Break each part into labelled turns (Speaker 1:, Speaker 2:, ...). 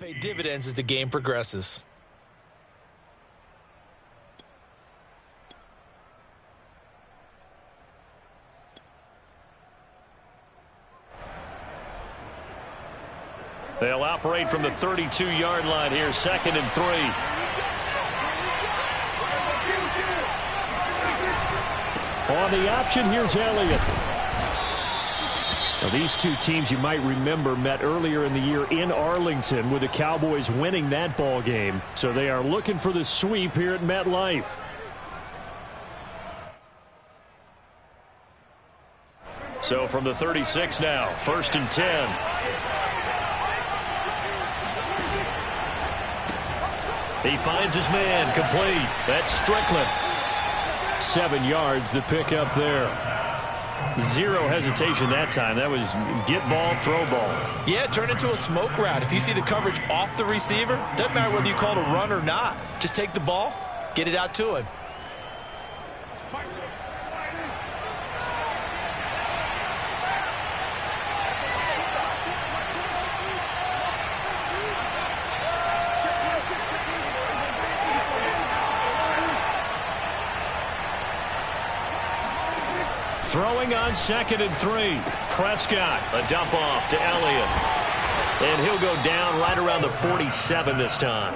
Speaker 1: Pay dividends as the game progresses.
Speaker 2: They'll operate from the 32-yard line here, 2nd and 3. On the option, here's Elliott. Now, these two teams you might remember met earlier in the year in Arlington with the Cowboys winning that ball game. So they are looking for the sweep here at MetLife. So from the 36 now, 1st and 10. He finds his man, complete. That's Strickland. 7 yards, the pick up there. Zero hesitation that time. That was get ball, throw ball.
Speaker 1: Yeah, turn into a smoke route. If you see the coverage off the receiver, doesn't matter whether you call it a run or not. Just take the ball, get it out to him.
Speaker 2: Throwing on 2nd and 3. Prescott, a dump off to Elliott. And he'll go down right around the 47 this time.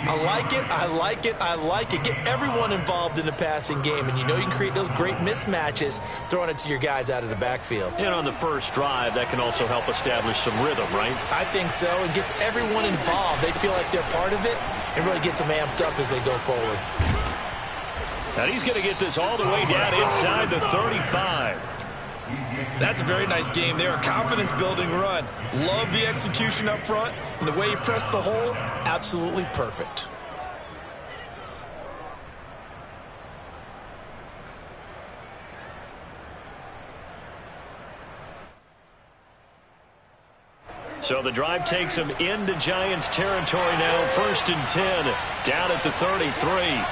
Speaker 1: I like it, I like it, I like it. Get everyone involved in the passing game, and you know you can create those great mismatches throwing it to your guys out of the backfield.
Speaker 2: And on the first drive, that can also help establish some rhythm, right?
Speaker 1: I think so. It gets everyone involved. They feel like they're part of it, and really gets them amped up as they go forward.
Speaker 2: And he's going to get this all the way down inside the 35.
Speaker 1: That's a very nice game there. A confidence-building run. Love the execution up front. And the way he pressed the hole, absolutely perfect.
Speaker 2: So the drive takes him into Giants territory now. 1st and 10, down at the 33.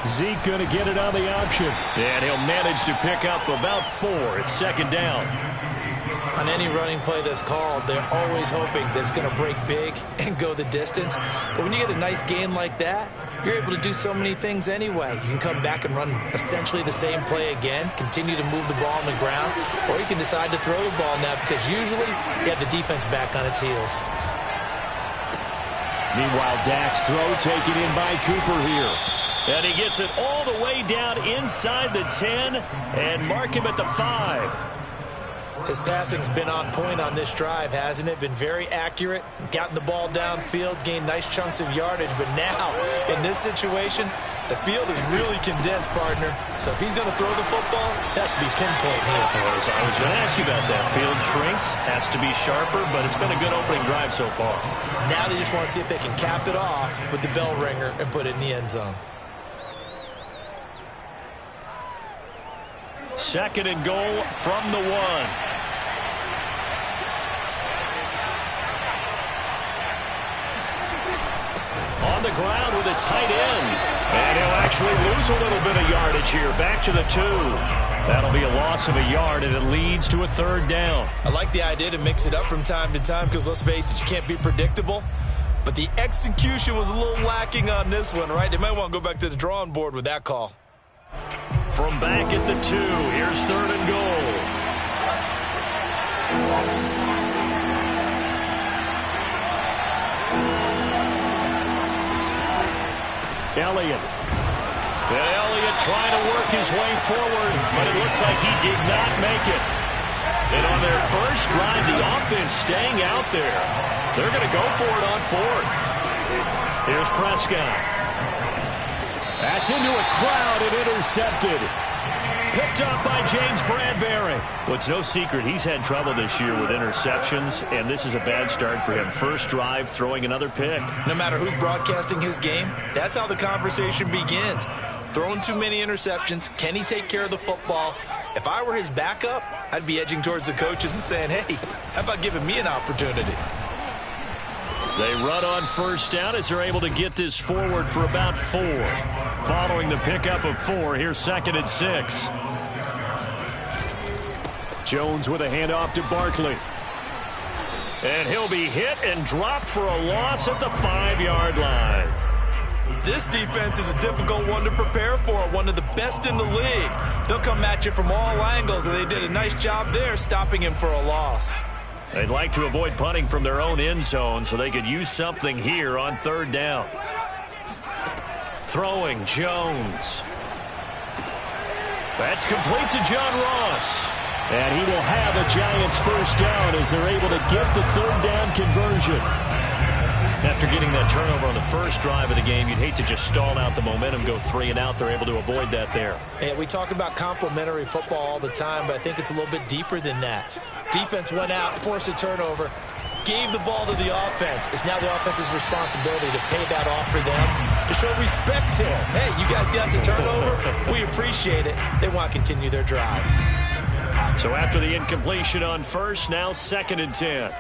Speaker 2: Zeke going to get it on the option. And he'll manage to pick up about 4. It's 2nd down.
Speaker 1: On any running play that's called, they're always hoping that it's going to break big and go the distance. But when you get a nice gain like that, you're able to do so many things anyway. You can come back and run essentially the same play again, continue to move the ball on the ground, or you can decide to throw the ball now because usually you have the defense back on its heels.
Speaker 2: Meanwhile, Dak's throw taken in by Cooper here. And he gets it all the way down inside the 10 and mark him at the 5.
Speaker 1: His passing's been on point on this drive, hasn't it? Been very accurate, gotten the ball downfield, gained nice chunks of yardage. But now, in this situation, the field is really condensed, partner. So if he's going to throw the football, that could be pinpoint here.
Speaker 2: I was going to ask you about that. Field shrinks, has to be sharper, but it's been a good opening drive so far.
Speaker 1: Now they just want to see if they can cap it off with the bell ringer and put it in the end zone.
Speaker 2: 2nd and goal from the 1. On the ground with a tight end. And he'll actually lose a little bit of yardage here. Back to the 2. That'll be a loss of a yard, and it leads to a 3rd down.
Speaker 1: I like the idea to mix it up from time to time because, let's face it, you can't be predictable. But the execution was a little lacking on this one, right? They might want to go back to the drawing board with that call.
Speaker 2: From back at the 2, here's 3rd and goal. Elliott. And Elliott trying to work his way forward, but it looks like he did not make it. And on their first drive, the offense staying out there. They're going to go for it on 4th. Here's Prescott. That's into a crowd and intercepted. Picked up by James Bradbury. Well, it's no secret he's had trouble this year with interceptions, and this is a bad start for him. First drive, throwing another pick.
Speaker 1: No matter who's broadcasting his game, that's how the conversation begins. Throwing too many interceptions. Can he take care of the football? If I were his backup, I'd be edging towards the coaches and saying, hey, how about giving me an opportunity?
Speaker 2: They run on 1st down as they're able to get this forward for about 4. Following the pickup of 4, here's 2nd and 6. Jones with a handoff to Barkley. And he'll be hit and dropped for a loss at the 5-yard line.
Speaker 1: This defense is a difficult one to prepare for, one of the best in the league. They'll come at you from all angles, and they did a nice job there stopping him for a loss.
Speaker 2: They'd like to avoid punting from their own end zone so they could use something here on 3rd down. Throwing Jones. That's complete to John Ross. And he will have a Giants first down as they're able to get the 3rd down conversion. After getting that turnover on the first drive of the game, you'd hate to just stall out the momentum, go 3 and out. They're able to avoid that there.
Speaker 1: Yeah, we talk about complementary football all the time, but I think it's a little bit deeper than that. Defense went out, forced a turnover, gave the ball to the offense. It's now the offense's responsibility to pay that off for them, to show respect to them. Hey, you guys got a turnover? We appreciate it. They want to continue their drive.
Speaker 2: So after the incompletion on first, now 2nd and 10.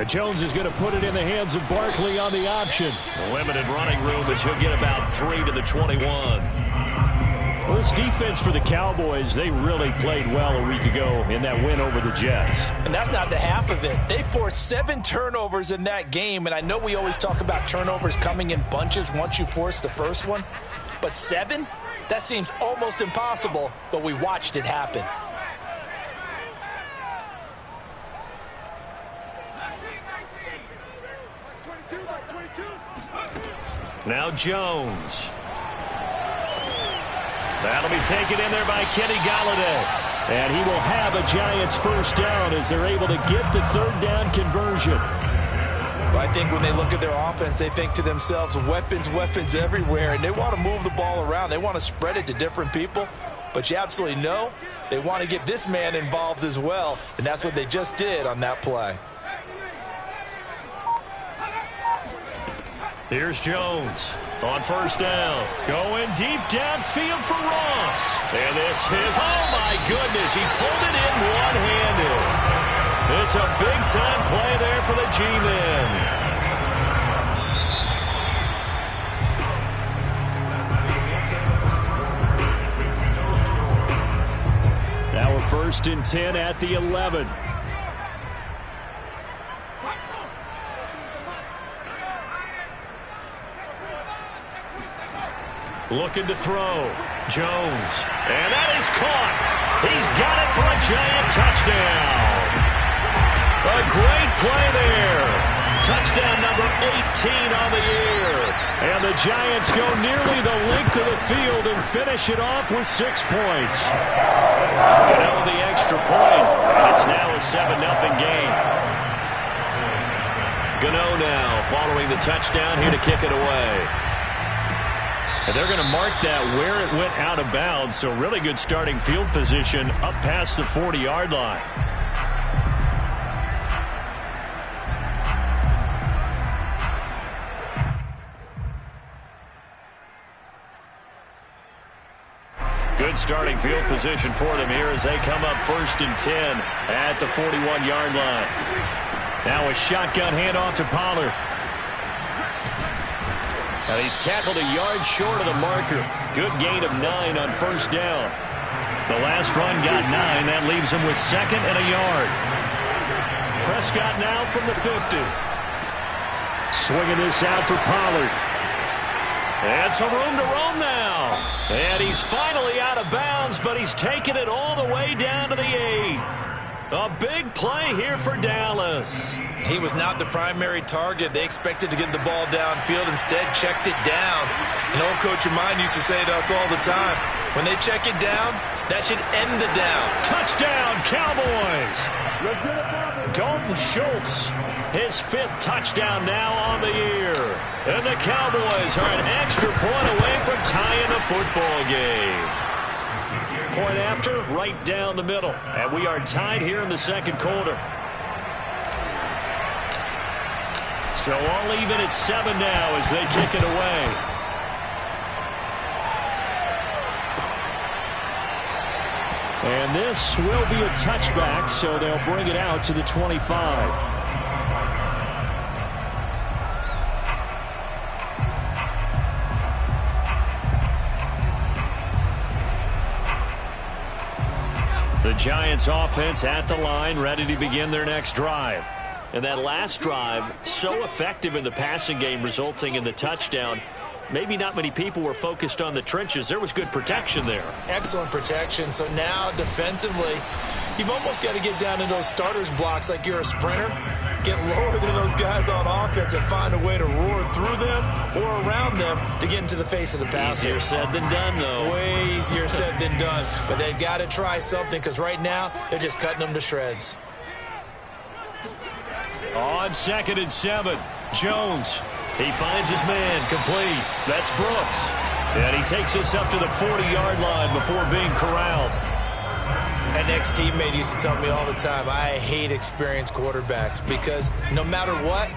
Speaker 2: Jones is going to put it in the hands of Barkley on the option. Limited running room as he'll get about 3 to the 21. Well, this defense for the Cowboys, they really played well a week ago in that win over the Jets.
Speaker 1: And that's not the half of it. They forced 7 turnovers in that game, and I know we always talk about turnovers coming in bunches once you force the first one, but 7? That seems almost impossible, but we watched it happen.
Speaker 2: Now Jones. That'll be taken in there by Kenny Golladay. And he will have a Giants first down as they're able to get the 3rd down conversion.
Speaker 1: Well, I think when they look at their offense, they think to themselves, weapons, weapons everywhere. And they want to move the ball around. They want to spread it to different people. But you absolutely know they want to get this man involved as well. And that's what they just did on that play.
Speaker 2: Here's Jones on first down. Going deep downfield for Ross. And this is, oh my goodness, he pulled it in one-handed. It's a big-time play there for the G-men. Now we're 1st and 10 at the 11. Looking to throw. Jones. And that is caught. He's got it for a Giant touchdown. A great play there. Touchdown number 18 on the year. And the Giants go nearly the length of the field and finish it off with 6 points. Gano the extra point. And it's now a 7-0 game. Gano now following the touchdown here to kick it away. And they're going to mark that where it went out of bounds, so really good starting field position up past the 40-yard line. Good starting field position for them here as they come up 1st and 10 at the 41-yard line. Now a shotgun handoff to Pollard. And he's tackled a yard short of the marker. Good gain of 9 on first down. The last run got 9. That leaves him with 2nd and a yard. Prescott now from the 50. Swinging this out for Pollard. And some room to roam now. And he's finally out of bounds, but he's taken it all the way down to the 8. A big play here for Dallas.
Speaker 1: He was not the primary target. They expected to get the ball downfield. Instead, checked it down. An old coach of mine used to say to us all the time, when they check it down, that should end the down.
Speaker 2: Touchdown, Cowboys. Dalton Schultz, his 5th touchdown now on the year. And the Cowboys are an extra point away from tying the football game. Point after, right down the middle. And we are tied here in the 2nd quarter. So all even at 7 now as they kick it away. And this will be a touchback, so they'll bring it out to the 25. The Giants offense at the line, ready to begin their next drive. And that last drive, so effective in the passing game, resulting in the touchdown. Maybe not many people were focused on the trenches. There was good protection there.
Speaker 1: Excellent protection. So now defensively, you've almost got to get down in those starters blocks like you're a sprinter. Get lower than those guys on offense and find a way to roar through them or around them to get into the face of the passer.
Speaker 2: Easier said than done, though.
Speaker 1: Way easier said than done. But they've got to try something because right now they're just cutting them to shreds.
Speaker 2: On 2nd and 7, Jones. He finds his man, complete. That's Brooks. And he takes us up to the 40-yard line before being corralled.
Speaker 1: An ex-teammate used to tell me all the time, I hate experienced quarterbacks because no matter what,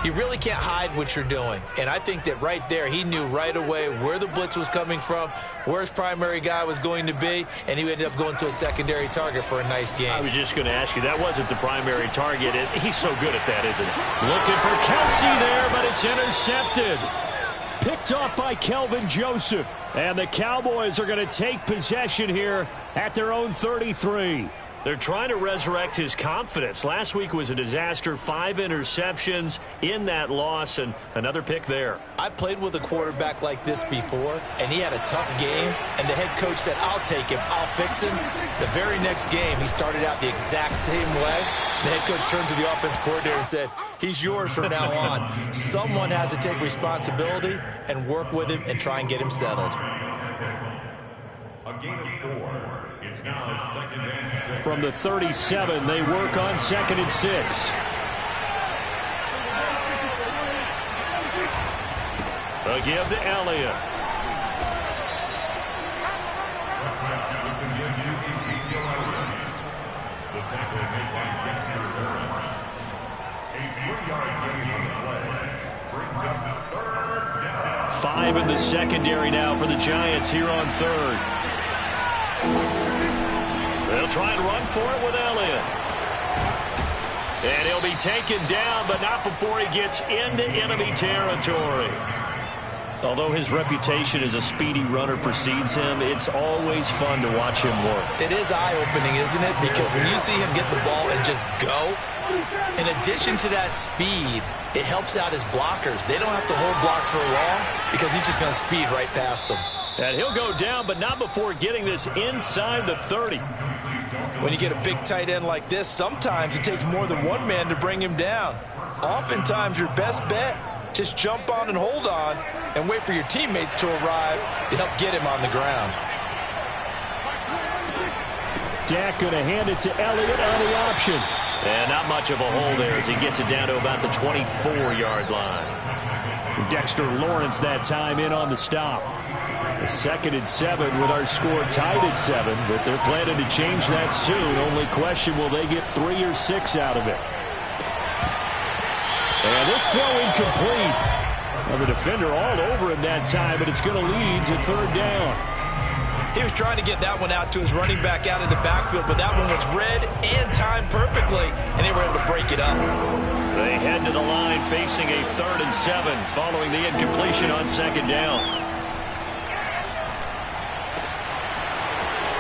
Speaker 1: you really can't hide what you're doing. And I think that right there, he knew right away where the blitz was coming from, where his primary guy was going to be, and he ended up going to a secondary target for a nice game.
Speaker 2: I was just going to ask you, that wasn't the primary target. He's so good at that, isn't he? Looking for Kelsey there, but it's intercepted. Picked off by Kelvin Joseph. And the Cowboys are going to take possession here at their own 33. They're trying to resurrect his confidence. Last week was a disaster. 5 interceptions in that loss, and another pick there.
Speaker 1: I played with a quarterback like this before, and he had a tough game, and the head coach said, I'll take him, I'll fix him. The very next game, he started out the exact same way. The head coach turned to the offense coordinator and said, he's yours from now on. Someone has to take responsibility and work with him and try and get him settled.
Speaker 3: A gain of 4. It's now 2nd and 6.
Speaker 2: From the 37, they work on 2nd and 6. A give to Elliott.
Speaker 3: The tackle made by Dexter Lawrence. A 3-yard gain on the play. Brings up 3rd down.
Speaker 2: 5 in the secondary now for the Giants here on 3rd. They'll try and run for it with Elliott. And he'll be taken down, but not before he gets into enemy territory. Although his reputation as a speedy runner precedes him, it's always fun to watch him work.
Speaker 1: It is eye-opening, isn't it? Because when you see him get the ball and just go, in addition to that speed, it helps out his blockers. They don't have to hold blocks for long because he's just going to speed right past them.
Speaker 2: And he'll go down, but not before getting this inside the 30.
Speaker 1: When you get a big tight end like this, sometimes it takes more than one man to bring him down. Oftentimes, your best bet, just jump on and hold on and wait for your teammates to arrive to help get him on the ground.
Speaker 2: Dak going to hand it to Elliott on the option. And not much of a hole there as he gets it down to about the 24-yard line. Dexter Lawrence that time in on the stop. A 2nd and 7 with our score tied at 7, but they're planning to change that soon. Only question, will they get 3 or 6 out of it? And this throw incomplete. Well, the defender all over him that time, but it's going to lead to 3rd down.
Speaker 1: He was trying to get that one out to his running back out of the backfield, but that one was read and timed perfectly, and they were able to break it up.
Speaker 2: They head to the line facing a 3rd and 7 following the incompletion on 2nd down.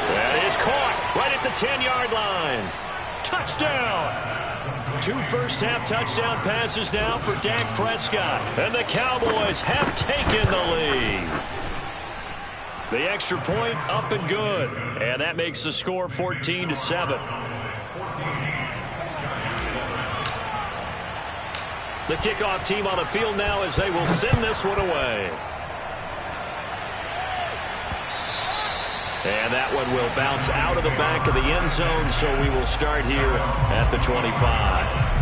Speaker 2: That is caught right at the 10-yard line. Touchdown! 2 first-half touchdown passes now for Dak Prescott. And the Cowboys have taken the lead. The extra point up and good. And that makes the score 14-7. The kickoff team on the field now as they will send this one away. And that one will bounce out of the back of the end zone, so we will start here at the 25.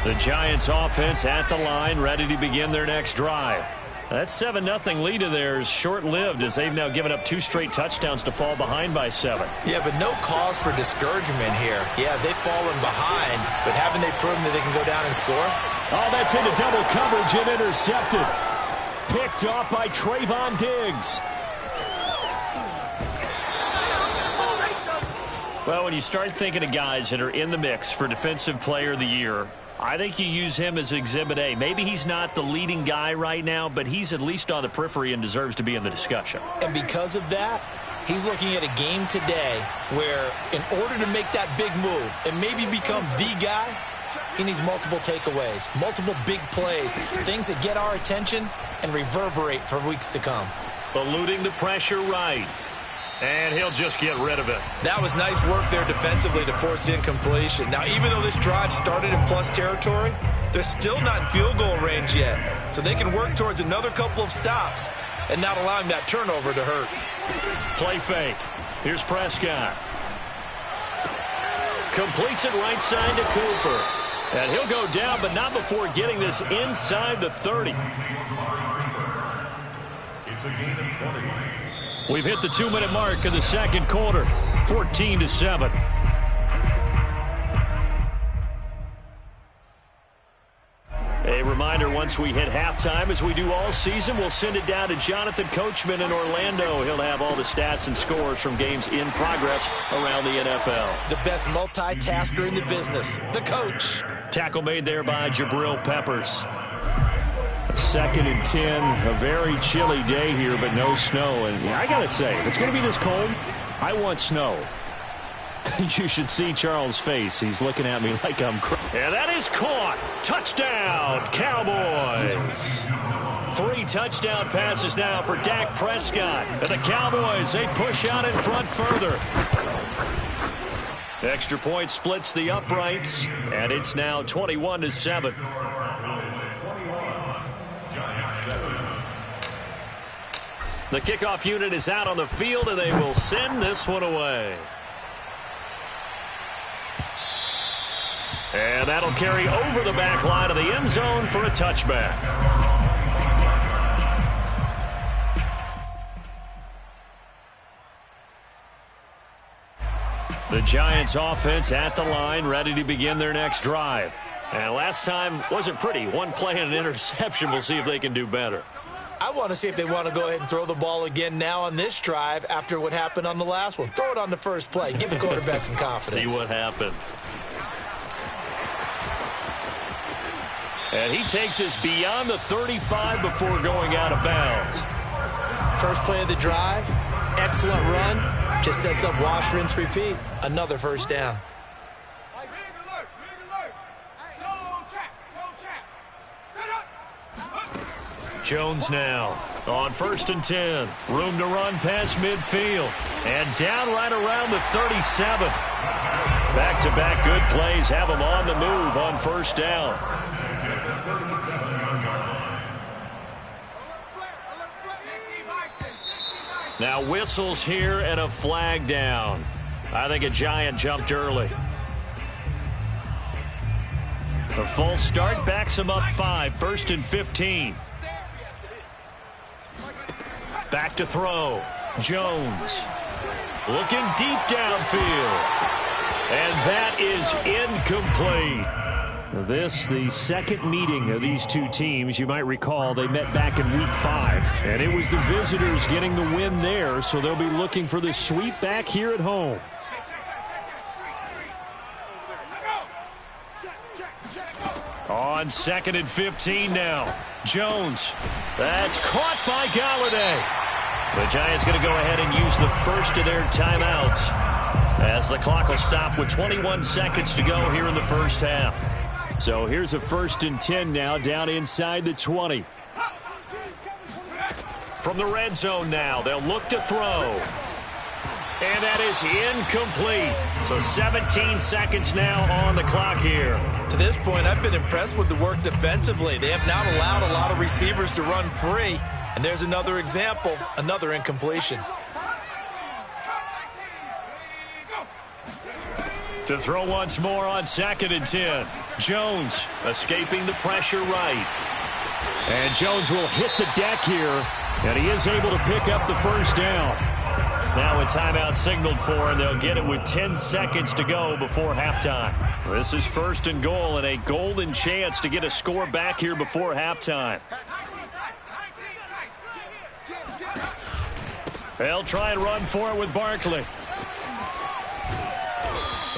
Speaker 2: The Giants offense at the line, ready to begin their next drive. That 7-0 lead of theirs short-lived as they've now given up 2 straight touchdowns to fall behind by 7.
Speaker 1: Yeah, but no cause for discouragement here. Yeah, they've fallen behind, but haven't they proven that they can go down and score?
Speaker 2: Oh, that's into double coverage and intercepted. Picked off by Trayvon Diggs. Well, when you start thinking of guys that are in the mix for Defensive Player of the Year, I think you use him as Exhibit A. Maybe he's not the leading guy right now, but he's at least on the periphery and deserves to be in the discussion.
Speaker 1: And because of that, he's looking at a game today where in order to make that big move and maybe become the guy, he needs multiple takeaways, multiple big plays, things that get our attention and reverberate for weeks to come.
Speaker 2: Eluding the pressure right. And he'll just get rid of it.
Speaker 1: That was nice work there defensively to force the incompletion. Now, even though this drive started in plus territory, they're still not in field goal range yet. So they can work towards another couple of stops and not allowing that turnover to hurt.
Speaker 2: Play fake. Here's Prescott. Completes it right side to Cooper. And he'll go down, but not before getting this inside the 30.
Speaker 3: It's a gain of 20.
Speaker 2: We've hit the 2-minute mark of the second quarter, 14-7. A reminder, once we hit halftime, as we do all season, we'll send it down to Jonathan Coachman in Orlando. He'll have all the stats and scores from games in progress around the NFL.
Speaker 1: The best multitasker in the business, the coach.
Speaker 2: Tackle made there by Jabril Peppers. 2nd and 10, a very chilly day here, but no snow. And I got to say, if it's going to be this cold, I want snow. You should see Charles' face. He's looking at me like I'm crazy. And that is caught. Touchdown, Cowboys. 3 touchdown passes now for Dak Prescott. And the Cowboys, they push out in front further. Extra point splits the uprights, and it's now 21-7. The kickoff unit is out on the field, and they will send this one away. And that'll carry over the back line of the end zone for a touchback. The Giants offense at the line, ready to begin their next drive. And last time wasn't pretty. One play and an interception. We'll see if they can do better.
Speaker 1: I want to see if they want to go ahead and throw the ball again now on this drive after what happened on the last one. Throw it on the first play. Give the quarterback some confidence.
Speaker 2: See what happens. And he takes us beyond the 35 before going out of bounds.
Speaker 1: First play of the drive, excellent run. Just sets up wash, rinse, repeat. Another first down.
Speaker 2: Jones now on 1st and 10. Room to run past midfield. And down right around the 37. Back-to-back good plays have him on the move on first down. Now whistles here and a flag down. I think a Giant jumped early. A false start backs him up 5. 1st and 15. Back to throw. Jones. Looking deep downfield. And that is incomplete. This, the second meeting of these two teams. You might recall they met back in Week 5. And it was the visitors getting the win there, so they'll be looking for the sweep back here at home. On 2nd and 15 now. Jones. That's caught by Galladay. The Giants going to go ahead and use the first of their timeouts as the clock will stop with 21 seconds to go here in the first half. So here's a 1st and 10 now down inside the 20. From the red zone now, they'll look to throw. And that is incomplete. So 17 seconds now on the clock here.
Speaker 1: To this point, I've been impressed with the work defensively. They have not allowed a lot of receivers to run free. And there's another example, another incompletion.
Speaker 2: To throw once more on 2nd and 10. Jones escaping the pressure right. And Jones will hit the deck here. And he is able to pick up the first down. Now a timeout signaled for, and they'll get it with 10 seconds to go before halftime. This is 1st and goal, and a golden chance to get a score back here before halftime. They'll try and run for it with Barkley.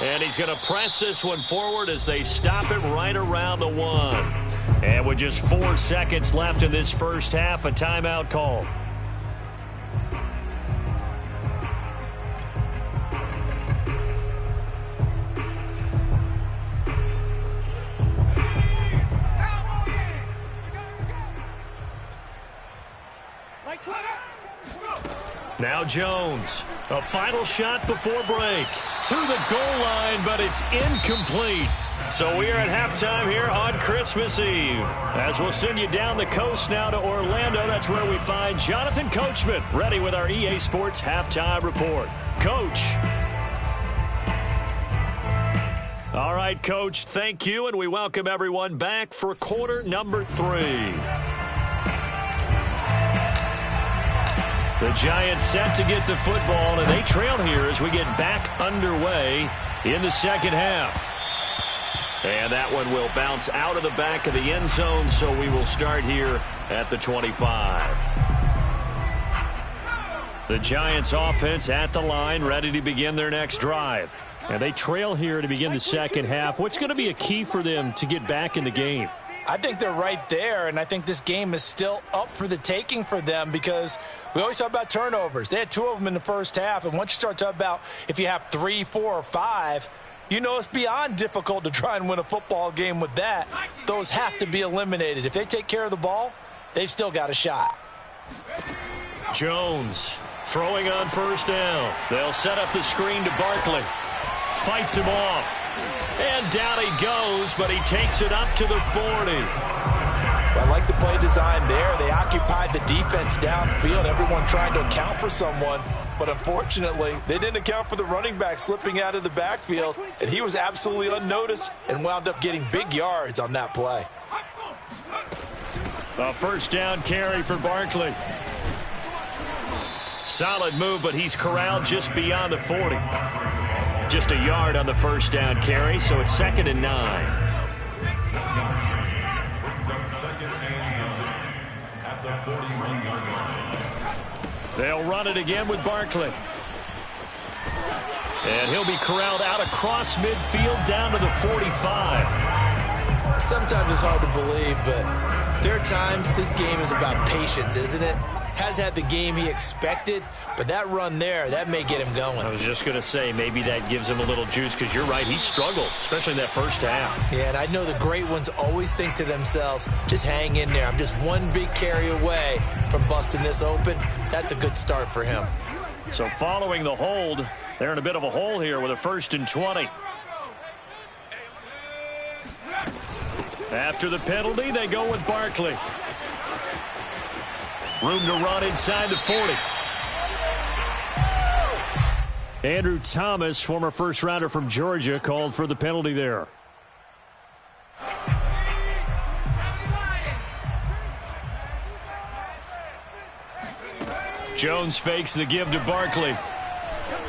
Speaker 2: And he's going to press this one forward as they stop it right around the 1. And with just 4 seconds left in this first half, a timeout call. Now Jones, a final shot before break. To the goal line, but it's incomplete. So we are at halftime here on Christmas Eve. As we'll send you down the coast now to Orlando, that's where we find Jonathan Coachman, ready with our EA Sports halftime report. Coach. All right, Coach, thank you, and we welcome everyone back for quarter number 3. The Giants set to get the football, and they trail here as we get back underway in the second half. And that one will bounce out of the back of the end zone, so we will start here at the 25. The Giants offense at the line, ready to begin their next drive. And they trail here to begin the second half. What's going to be a key for them to get back in the game?
Speaker 1: I think they're right there, and I think this game is still up for the taking for them because we always talk about turnovers. They had 2 of them in the first half, and once you start talking about if you have 3, 4, or 5, you know it's beyond difficult to try and win a football game with that. Those have to be eliminated. If they take care of the ball, they've still got a shot.
Speaker 2: Jones throwing on first down. They'll set up the screen to Barkley. Fights him off. And down he goes, but he takes it up to the 40.
Speaker 1: I like the play design there. They occupied the defense downfield, everyone trying to account for someone. But unfortunately, they didn't account for the running back slipping out of the backfield, and he was absolutely unnoticed and wound up getting big yards on that play.
Speaker 2: A first down carry for Barkley. Solid move, but he's corralled just beyond the 40. Just a yard on the first down carry, so it's 2nd and 9. They'll run it again with Barkley. And he'll be corralled out across midfield down to the 45.
Speaker 1: Sometimes it's hard to believe, but there are times this game is about patience, isn't it? Has had the game he expected, but that run there, that may get him going.
Speaker 2: I was just going to say, maybe that gives him a little juice, because you're right, he struggled, especially in that first half.
Speaker 1: Yeah, and I know the great ones always think to themselves, just hang in there. I'm just one big carry away from busting this open. That's a good start for him.
Speaker 2: So following the hold, they're in a bit of a hole here with a 1st and 20. After the penalty, they go with Barkley. Room to run inside the 40. Andrew Thomas, former first-rounder from Georgia, called for the penalty there. Jones fakes the give to Barkley.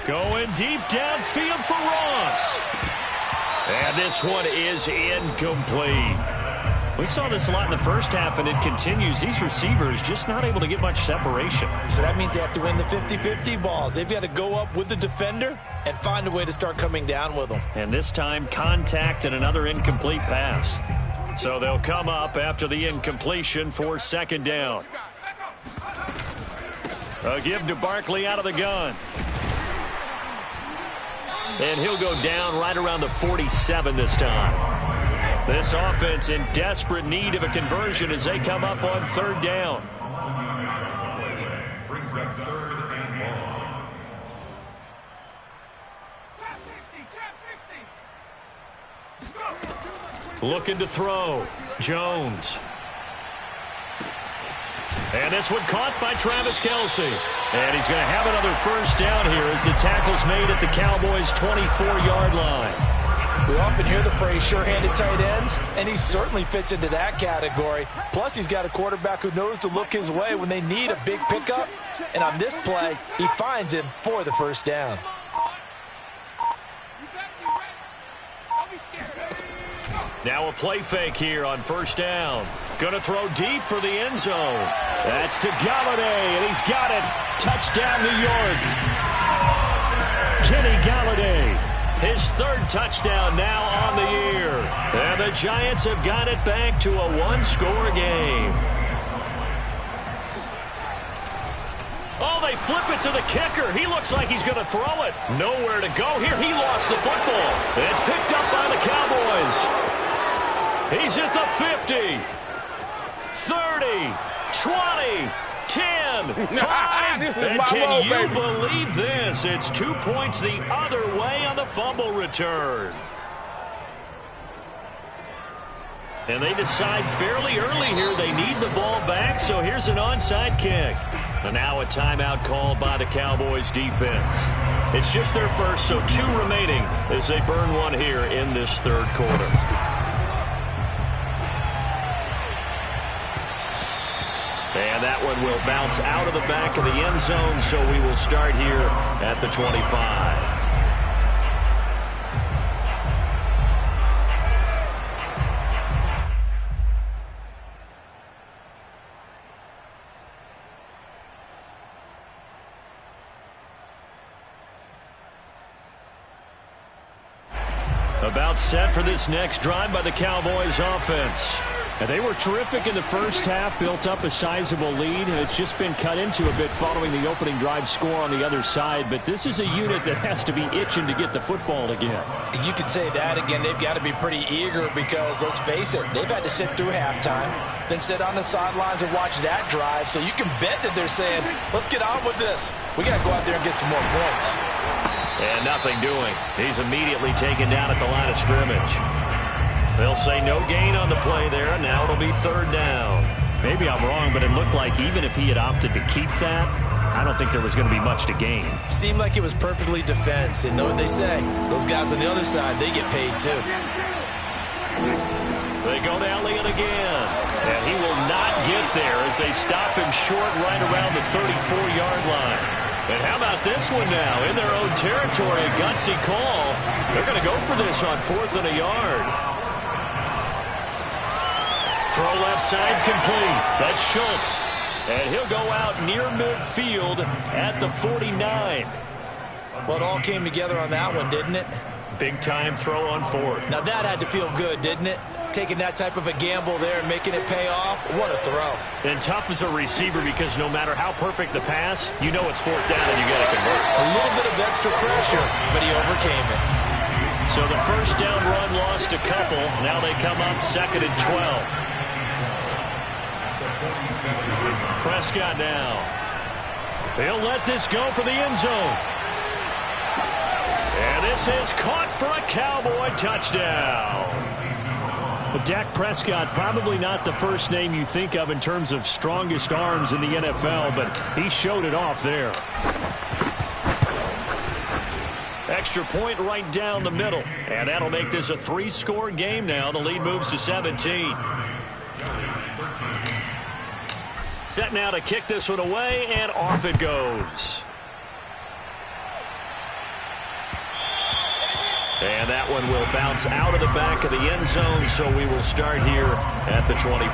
Speaker 2: Going deep downfield for Ross. And this one is incomplete. We saw this a lot in the first half, and it continues. These receivers just not able to get much separation.
Speaker 1: So that means they have to win the 50-50 balls. They've got to go up with the defender and find a way to start coming down with them.
Speaker 2: And this time, contact and another incomplete pass. So they'll come up after the incompletion for 2nd down. A give to Barkley out of the gun. And he'll go down right around the 47 this time. This offense in desperate need of a conversion as they come up on 3rd down.
Speaker 3: Brings up 3rd and 1.
Speaker 2: Looking to throw. Jones. And this one caught by Travis Kelce. And he's going to have another first down here as the tackle's made at the Cowboys' 24-yard line.
Speaker 1: We often hear the phrase sure-handed tight ends, and he certainly fits into that category. Plus, he's got a quarterback who knows to look his way when they need a big pickup. And on this play, he finds him for the first down.
Speaker 2: Now a play fake here on first down. Going to throw deep for the end zone. That's to Golladay, and he's got it. Touchdown, New York. Kenny Golladay. His third touchdown now on the year. And the Giants have got it back to a one-score game. Oh, they flip it to the kicker. He looks like he's going to throw it. Nowhere to go here. He lost the football. It's picked up by the Cowboys. He's at the 50, 30, 20, 10, 5. And can you believe this? It's 2 points the other way on the fumble return. And they decide fairly early here they need the ball back, so here's an onside kick. And now a timeout called by the Cowboys defense. It's just their first, so 2 remaining as they burn one here in this third quarter. And that one will bounce out of the back of the end zone, so we will start here at the 25. About set for this next drive by the Cowboys offense. And they were terrific in the first half, built up a sizable lead, and it's just been cut into a bit following the opening drive score on the other side. But this is a unit that has to be itching to get the football again.
Speaker 1: You could say that again. They've got to be pretty eager because, let's face it, they've had to sit through halftime, then sit on the sidelines and watch that drive. So you can bet that they're saying, let's get on with this. We got to go out there and get some more points.
Speaker 2: And nothing doing. He's immediately taken down at the line of scrimmage. They'll say no gain on the play there. Now it'll be third down. Maybe I'm wrong, but it looked like even if he had opted to keep that, I don't think there was going to be much to gain.
Speaker 1: Seemed like it was perfectly defense. And know what they say? Those guys on the other side, they get paid too.
Speaker 2: They go to Elliott again. And he will not get there as they stop him short right around the 34-yard line. And how about this one now? In their own territory, a gutsy call. They're going to go for this on 4th and a yard. Throw left side complete. That's Schultz. And he'll go out near midfield at the 49.
Speaker 1: Well, it all came together on that one, didn't it?
Speaker 2: Big-time throw on 4th.
Speaker 1: Now that had to feel good, didn't it? Taking that type of a gamble there and making it pay off. What a throw.
Speaker 2: And tough as a receiver because no matter how perfect the pass, you know it's 4th down and you got to convert.
Speaker 1: A little bit of extra pressure, but he overcame it.
Speaker 2: So the first down run lost a couple. Now they come up 2nd and 12. Prescott now. He'll let this go for the end zone. And this is caught for a Cowboy touchdown. But Dak Prescott, probably not the first name you think of in terms of strongest arms in the NFL, but he showed it off there. Extra point right down the middle. And that'll make this a 3-score game now. The lead moves to 17. Set now to kick this one away, and off it goes. And that one will bounce out of the back of the end zone, so we will start here at the 25.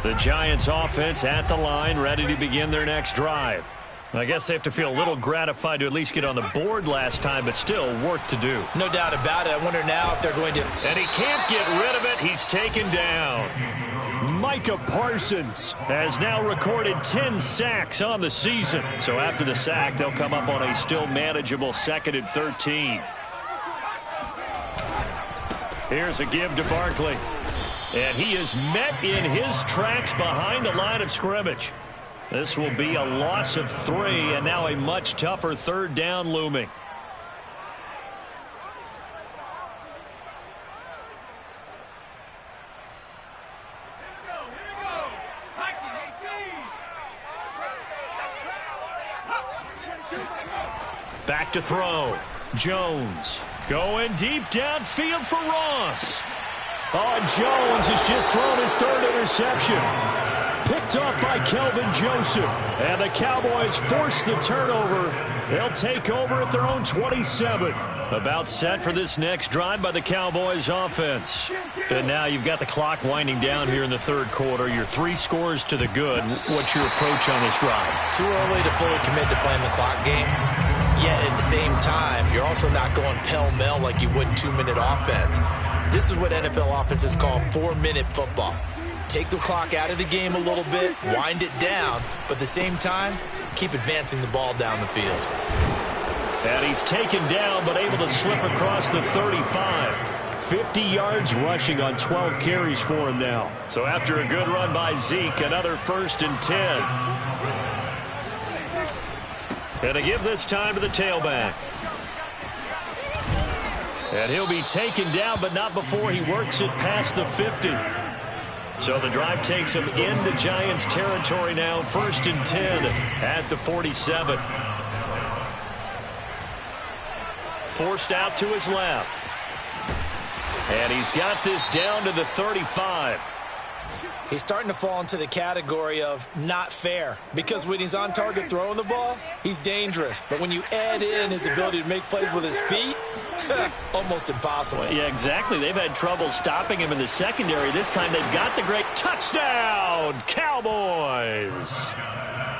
Speaker 2: The Giants offense at the line, ready to begin their next drive. I guess they have to feel a little gratified to at least get on the board last time, but still work to do.
Speaker 1: No doubt about it. I wonder now if they're going to...
Speaker 2: And he can't get rid of it. He's taken down. Micah Parsons has now recorded 10 sacks on the season. So after the sack, they'll come up on a still manageable 2nd and 13. Here's a give to Barkley. And he is met in his tracks behind the line of scrimmage. This will be a loss of 3, and now a much tougher 3rd down looming. Back to throw. Jones going deep downfield for Ross. Oh, Jones has just thrown his 3rd interception. Picked off by Kelvin Joseph. And the Cowboys force the turnover. They'll take over at their own 27. About set for this next drive by the Cowboys offense. And now you've got the clock winding down here in the third quarter. You're 3 scores to the good. What's your approach on this drive?
Speaker 1: Too early to fully commit to playing the clock game. Yet at the same time, you're also not going pell-mell like you would in 2-minute offense. This is what NFL offenses call 4-minute football. Take the clock out of the game a little bit, wind it down, but at the same time, keep advancing the ball down the field.
Speaker 2: And he's taken down but able to slip across the 35. 50 yards rushing on 12 carries for him now. So after a good run by Zeke, another 1st and 10. And to give this time to the tailback. And he'll be taken down, but not before he works it past the 50. So the drive takes him into Giants territory now. 1st and 10 at the 47. Forced out to his left. And he's got this down to the 35.
Speaker 1: He's starting to fall into the category of not fair, because when he's on target throwing the ball, he's dangerous. But when you add in his ability to make plays with his feet, almost impossible.
Speaker 2: Yeah, exactly. They've had trouble stopping him in the secondary. This time they've got the great touchdown, Cowboys.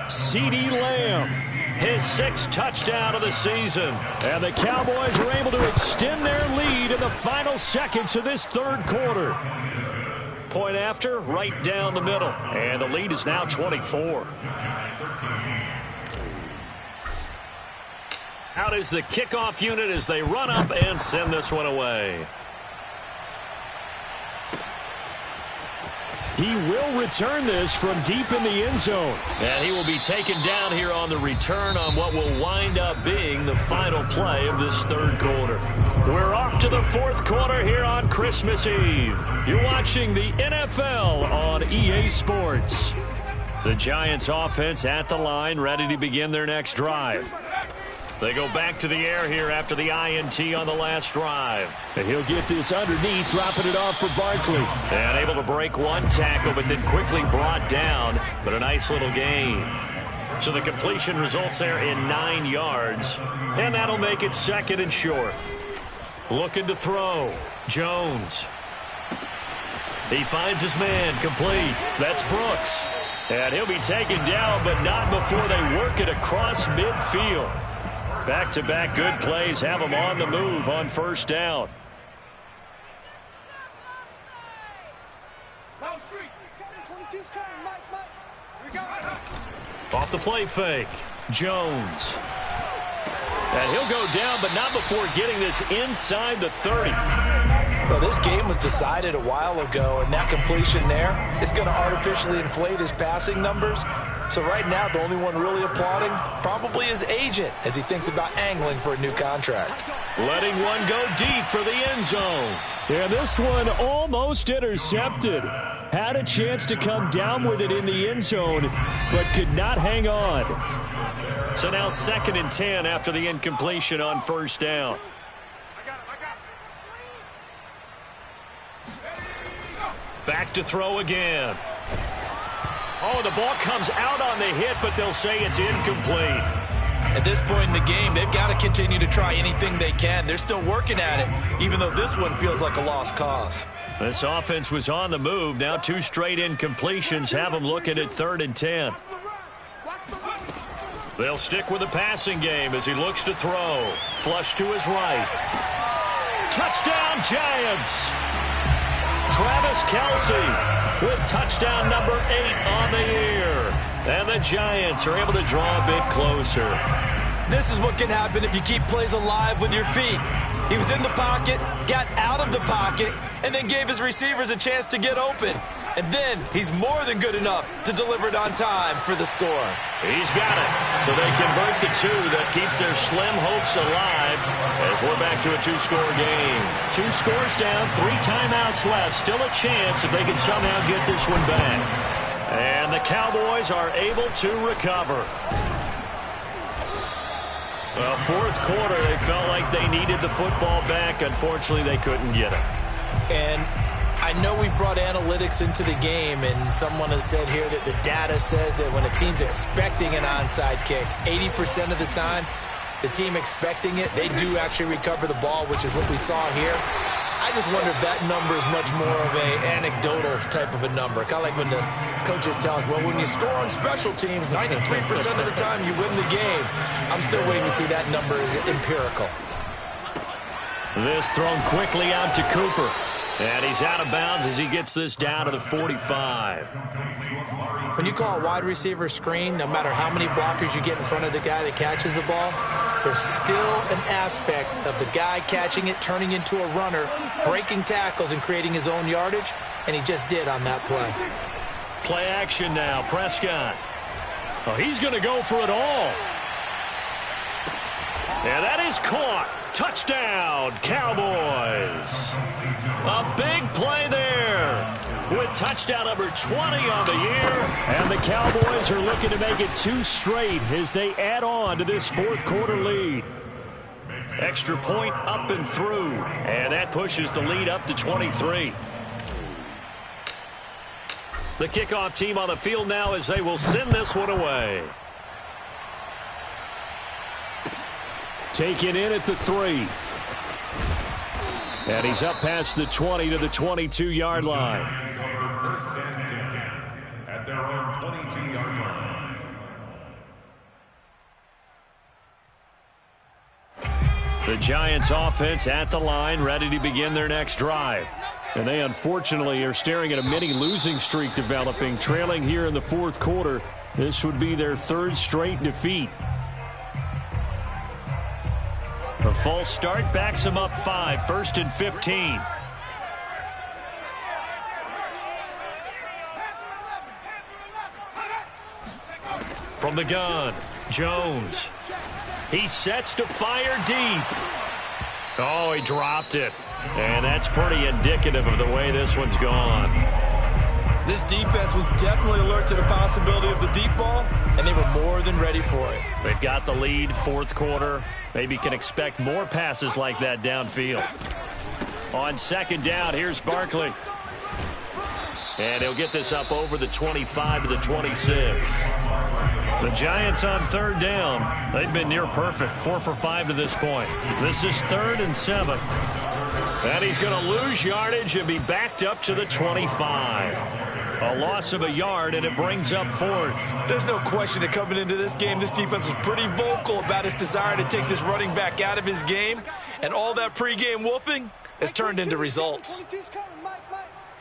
Speaker 2: CeeDee Lamb, his 6th touchdown of the season. And the Cowboys are able to extend their lead in the final seconds of this third quarter. Point after, right down the middle. And the lead is now 24. Out is the kickoff unit as they run up and send this one away. He will return this from deep in the end zone. And he will be taken down here on the return on what will wind up being the final play of this third quarter. We're off to the fourth quarter here on Christmas Eve. You're watching the NFL on EA Sports. The Giants offense at the line, ready to begin their next drive. They go back to the air here after the INT on the last drive.
Speaker 4: And he'll get this underneath, dropping it off for Barkley.
Speaker 2: And able to break one tackle, but then quickly brought down. But a nice little gain. So the completion results there in 9 yards. And that'll make it 2nd and short. Looking to throw. Jones. He finds his man, complete. That's Brooks. And he'll be taken down, but not before they work it across midfield. Back-to-back good plays have him on the move on 1st down. Off the play fake. Jones. And he'll go down, but not before getting this inside the 30.
Speaker 1: Well, this game was decided a while ago, and that completion there is going to artificially inflate his passing numbers. So right now, the only one really applauding probably his agent as he thinks about angling for a new contract.
Speaker 2: Letting one go deep for the end zone.
Speaker 4: And this one almost intercepted. Had a chance to come down with it in the end zone, but could not hang on.
Speaker 2: So now 2nd and 10 after the incompletion on 1st down. Back to throw again. Oh, the ball comes out on the hit, but they'll say it's incomplete.
Speaker 1: At this point in the game, they've got to continue to try anything they can. They're still working at it, even though this one feels like a lost cause.
Speaker 2: This offense was on the move. Now 2 straight incompletions have them looking at 3rd and 10. They'll stick with the passing game as he looks to throw. Flush to his right. Touchdown, Giants! Travis Kelce with touchdown number 8 on the year. And the Giants are able to draw a bit closer.
Speaker 1: This is what can happen if you keep plays alive with your feet. He was in the pocket, got out of the pocket, and then gave his receivers a chance to get open. And then he's more than good enough to deliver it on time for the score.
Speaker 2: He's got it. So they convert the 2 that keeps their slim hopes alive as we're back to a 2-score game.
Speaker 4: 2 scores down, 3 timeouts left. Still a chance if they can somehow get this one back.
Speaker 2: And the Cowboys are able to recover. Well, 4th quarter, they felt like they needed the football back. Unfortunately, they couldn't get it.
Speaker 1: And I know we brought analytics into the game, and someone has said here that the data says that when a team's expecting an onside kick, 80% of the time, the team expecting it, they do actually recover the ball, which is what we saw here. I just wonder if that number is much more of a anecdotal type of a number. Kind of like when the coaches tell us, well, when you score on special teams, 93% of the time you win the game. I'm still waiting to see that number is empirical.
Speaker 2: This thrown quickly out to Cooper. And he's out of bounds as he gets this down to the 45.
Speaker 1: When you call a wide receiver screen, no matter how many blockers you get in front of the guy that catches the ball, there's still an aspect of the guy catching it, turning into a runner, breaking tackles and creating his own yardage, and he just did on that play.
Speaker 2: Play action now, Prescott. Oh, he's going to go for it all. And that is caught. Touchdown, Cowboys. A big play there with touchdown number 20 on the year.
Speaker 4: And the Cowboys are looking to make it 2 straight as they add on to this fourth quarter lead.
Speaker 2: Extra point up and through. And that pushes the lead up to 23. The kickoff team on the field now as they will send this one away.
Speaker 4: Taken in at the 3. And he's up past the 20 to the 22-yard line.
Speaker 3: First and 10 at their own 22-yard line.
Speaker 2: The Giants offense at the line, ready to begin their next drive.
Speaker 4: And they unfortunately are staring at a mini losing streak developing, trailing here in the fourth quarter. This would be their 3rd straight defeat.
Speaker 2: The false start backs him up 5, 1st and 15. From the gun, Jones. He sets to fire deep. Oh, he dropped it. And that's pretty indicative of the way this one's gone.
Speaker 1: This defense was definitely alert to the possibility of the deep ball, and they were more than ready for it.
Speaker 2: They've got the lead, fourth quarter. Maybe can expect more passes like that downfield. On second down, here's Barkley. And he'll get this up over the 25 to the 26. The Giants on third down. They've been near perfect, 4 for 5 to this point. This is 3rd and 7. And he's going to lose yardage and be backed up to the 25. A loss of a yard, and it brings up 4th.
Speaker 1: There's no question that coming into this game, this defense was pretty vocal about its desire to take this running back out of his game. And all that pregame wolfing has turned into results.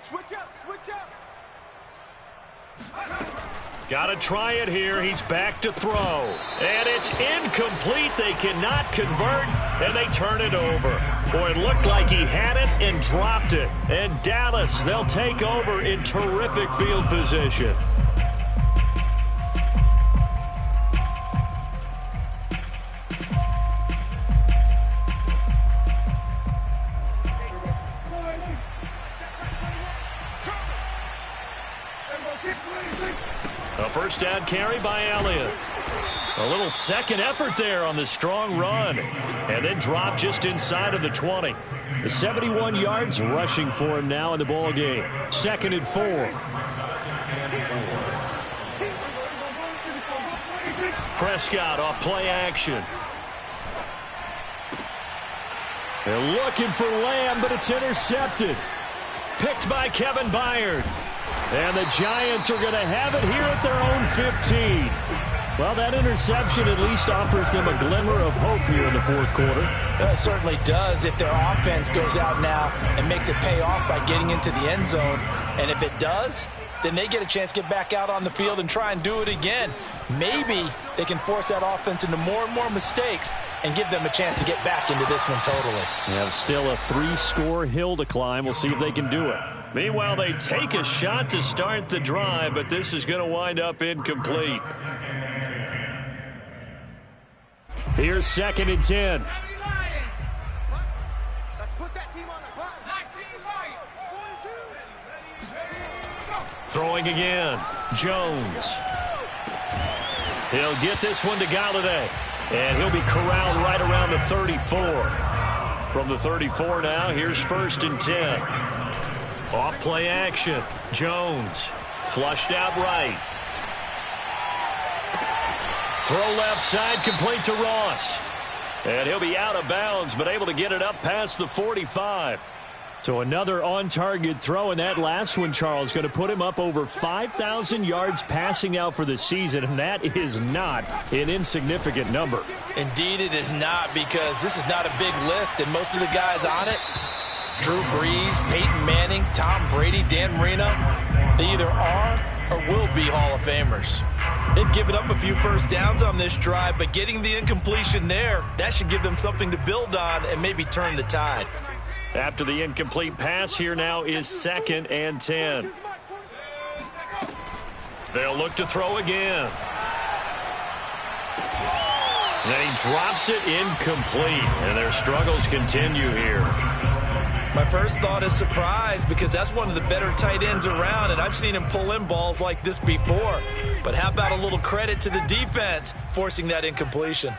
Speaker 5: Switch up, switch up.
Speaker 2: Got to try it here. He's back to throw. And it's incomplete. They cannot convert, and they turn it over. Boy, it looked like he had it and dropped it. And Dallas, they'll take over in terrific field position. A first down carry by Elliott. A little second effort there on the strong run. And then drop just inside of the 20.
Speaker 4: 71 yards rushing for him now in the ball game. 2nd and 4.
Speaker 2: Prescott off play action.
Speaker 4: They're looking for Lamb, but it's intercepted.
Speaker 2: Picked by Kevin Byard.
Speaker 4: And the Giants are going to have it here at their own 15. Well, that interception at least offers them a glimmer of hope here in the fourth quarter.
Speaker 1: Well, it certainly does if their offense goes out now and makes it pay off by getting into the end zone. And if it does, then they get a chance to get back out on the field and try and do it again. Maybe they can force that offense into more and more mistakes and give them a chance to get back into this one totally.
Speaker 4: They have still a 3-score hill to climb. We'll see if they can do it.
Speaker 2: Meanwhile, they take a shot to start the drive, but this is going to wind up incomplete.
Speaker 4: Here's 2nd and 10.
Speaker 5: Let's put that team on the clock.
Speaker 2: Throwing again, Jones. He'll get this one to Galladay, and he'll be corralled right around the 34. From the 34 now, here's 1st and 10. Off play action, Jones. Flushed out right. Throw left side, complete to Ross. And he'll be out of bounds, but able to get it up past the 45.
Speaker 4: So another on-target throw, and that last one, Charles, going to put him up over 5,000 yards passing out for the season, and that is not an insignificant number.
Speaker 1: Indeed it is not, because this is not a big list, and most of the guys on it, Drew Brees, Peyton Manning, Tom Brady, Dan Marino, they either are or will be Hall of Famers. They've given up a few first downs on this drive, but getting the incompletion there, that should give them something to build on and maybe turn the tide.
Speaker 2: After the incomplete pass, here now is 2nd and 10. They'll look to throw again. Then he drops it incomplete, and their struggles continue here.
Speaker 1: My first thought is surprise, because that's one of the better tight ends around, and I've seen him pull in balls like this before. But how about a little credit to the defense forcing that incompletion?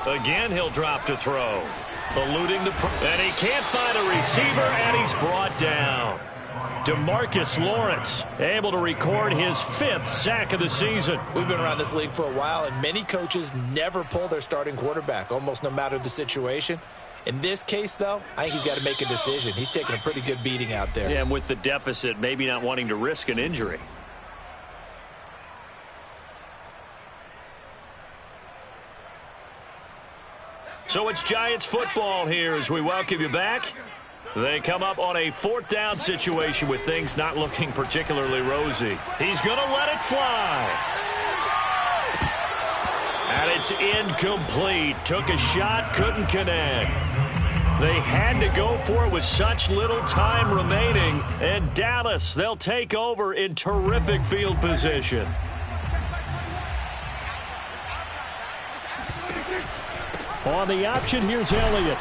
Speaker 2: Again, he'll drop to throw. Eluding the... And he can't find a receiver, and he's brought down. DeMarcus Lawrence able to record his 5th sack of the season.
Speaker 1: We've been around this league for a while, and many coaches never pull their starting quarterback, almost no matter the situation. In this case, though, I think he's got to make a decision. He's taking a pretty good beating out there.
Speaker 2: Yeah, and with the deficit, maybe not wanting to risk an injury. So it's Giants football here as we welcome you back. They come up on a 4th down situation with things not looking particularly rosy. He's going to let it fly. And it's incomplete. Took a shot, couldn't connect. They had to go for it with such little time remaining. And Dallas, they'll take over in terrific field position.
Speaker 4: On the option, here's Elliott.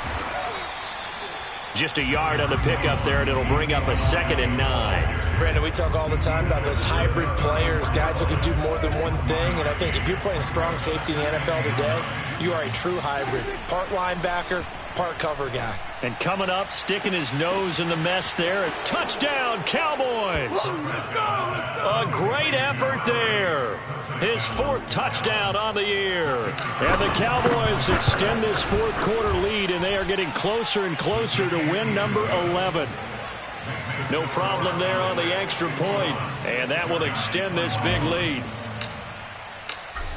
Speaker 2: Just a yard on the pickup there, and it'll bring up a 2nd and 9.
Speaker 1: Brandon, we talk all the time about those hybrid players, guys who can do more than one thing. And I think if you're playing strong safety in the NFL today, you are a true hybrid. Part linebacker, part cover guy.
Speaker 2: And coming up, sticking his nose in the mess there. Touchdown, Cowboys! A great effort there. His 4th touchdown on the year.
Speaker 4: And the Cowboys extend this 4th quarter lead, and they are getting closer and closer to win number 11.
Speaker 2: No problem there on the extra point, and that will extend this big lead.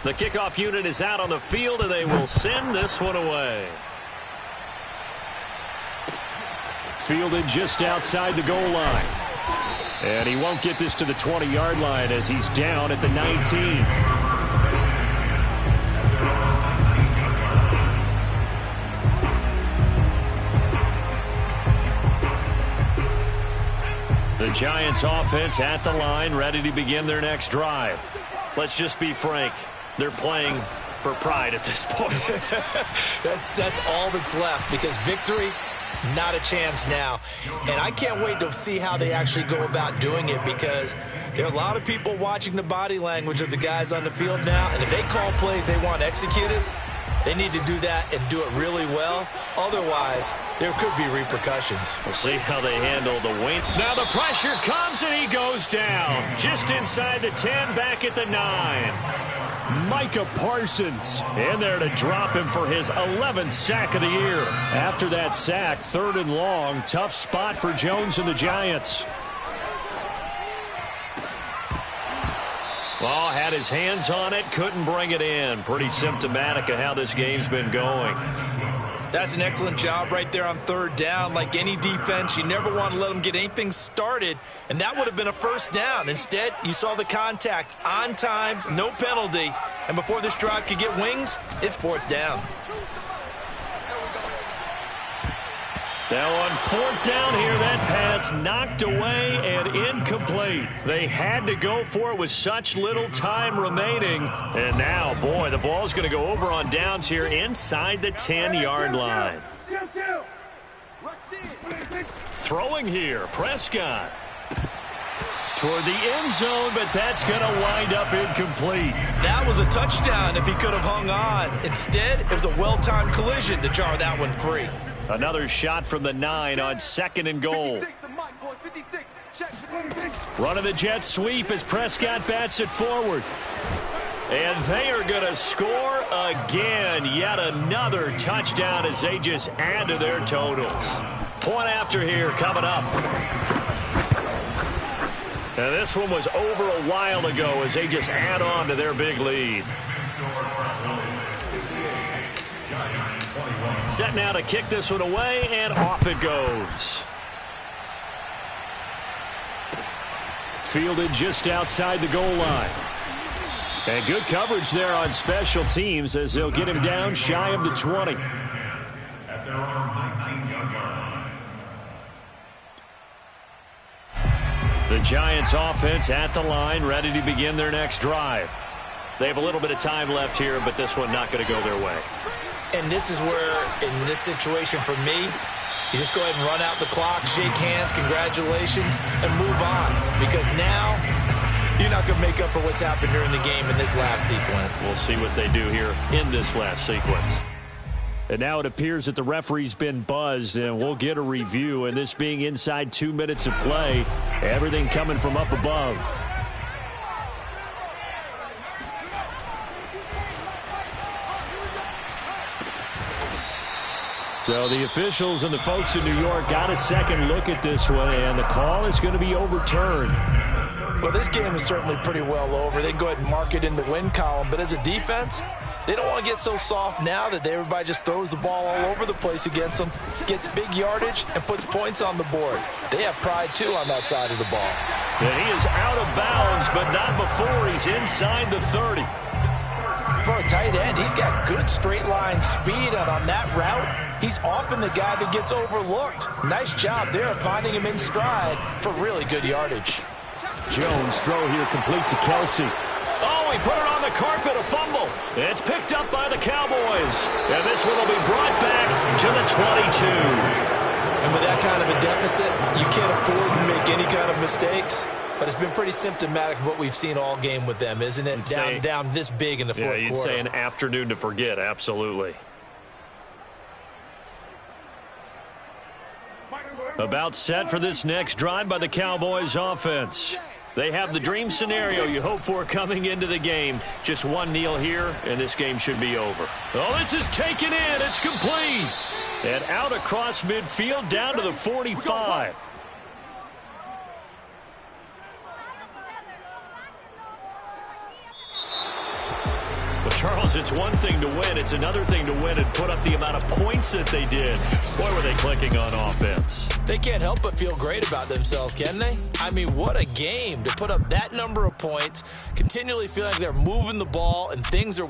Speaker 2: The kickoff unit is out on the field, and they will send this one away.
Speaker 4: Fielded just outside the goal line. And he won't get this to the 20-yard line as he's down at the 19.
Speaker 2: The Giants offense at the line, ready to begin their next drive. Let's just be frank. They're playing for pride at this point.
Speaker 1: That's all that's left, because victory, not a chance now. And I can't wait to see how they actually go about doing it, because there are a lot of people watching the body language of the guys on the field now, and if they call plays they want executed, they need to do that and do it really well. Otherwise, there could be repercussions.
Speaker 2: We'll see how they handle the win. Now the pressure comes, and he goes down. Just inside the 10, back at the 9.
Speaker 4: Micah Parsons in there to drop him for his 11th sack of the year. After that sack, 3rd and long, tough spot for Jones and the Giants.
Speaker 2: Well, had his hands on it, couldn't bring it in. Pretty symptomatic of how this game's been going.
Speaker 1: That's an excellent job right there on 3rd down. Like any defense, you never want to let them get anything started, and that would have been a 1st down. Instead, you saw the contact on time, no penalty, and before this drive could get wings, it's 4th down.
Speaker 2: Now on 4th down here, that pass knocked away and incomplete. They had to go for it with such little time remaining. And now, boy, the ball's going to go over on downs here inside the 10-yard line. Throwing here, Prescott. Toward the end zone, but that's going to wind up incomplete.
Speaker 1: That was a touchdown if he could have hung on. Instead, it was a well-timed collision to jar that one free.
Speaker 2: Another shot from the 9 on 2nd and goal.
Speaker 4: Running the jet sweep as Prescott bats it forward. And they are going to score again. Yet another touchdown as they just add to their totals. Point after here coming up. And this one was over a while ago as they just add on to their big lead. Set now to kick this one away, and off it goes. Fielded just outside the goal line. And good coverage there on special teams as they'll get him down shy of the 20.
Speaker 3: At their own 19-yard line.
Speaker 4: The Giants offense at the line, ready to begin their next drive. They have a little bit of time left here, but this one not going to go their way.
Speaker 1: And this is where, in this situation for me, you just go ahead and run out the clock, shake hands, congratulations, and move on. Because now, you're not going to make up for what's happened during the game in this last sequence.
Speaker 4: We'll see what they do here in this last sequence. And now it appears that the referee's been buzzed, and we'll get a review. And this being inside 2 minutes of play, everything coming from up above. So the officials and the folks in New York got a second look at this one, and the call is going to be overturned.
Speaker 1: Well, this game is certainly pretty well over. They can go ahead and mark it in the win column. But as a defense, they don't want to get so soft now that everybody just throws the ball all over the place against them, gets big yardage, and puts points on the board. They have pride, too, on that side of the ball.
Speaker 4: And he is out of bounds, but not before he's inside the 30.
Speaker 1: For a tight end, he's got good straight line speed, and on that route, he's often the guy that gets overlooked. Nice job there of finding him in stride for really good yardage.
Speaker 4: Jones throw here complete to Kelsey. Oh, he put it on the carpet, a fumble. It's picked up by the Cowboys. And this one will be brought back to the 22.
Speaker 1: And with that kind of a deficit, you can't afford to make any kind of mistakes. But it's been pretty symptomatic of what we've seen all game with them, isn't it? Down this big in the fourth quarter.
Speaker 4: Yeah, you'd say an afternoon to forget, absolutely. About set for this next drive by the Cowboys offense. They have the dream scenario you hope for coming into the game. Just one kneel here, and this game should be over. Oh, this is taken in. It's complete. And out across midfield down to the 45. Well, Charles, it's one thing to win. It's another thing to win and put up the amount of points that they did. Boy, were they clicking on offense.
Speaker 1: They can't help but feel great about themselves, can they? I mean, what a game to put up that number of points, continually feeling like they're moving the ball and things are working.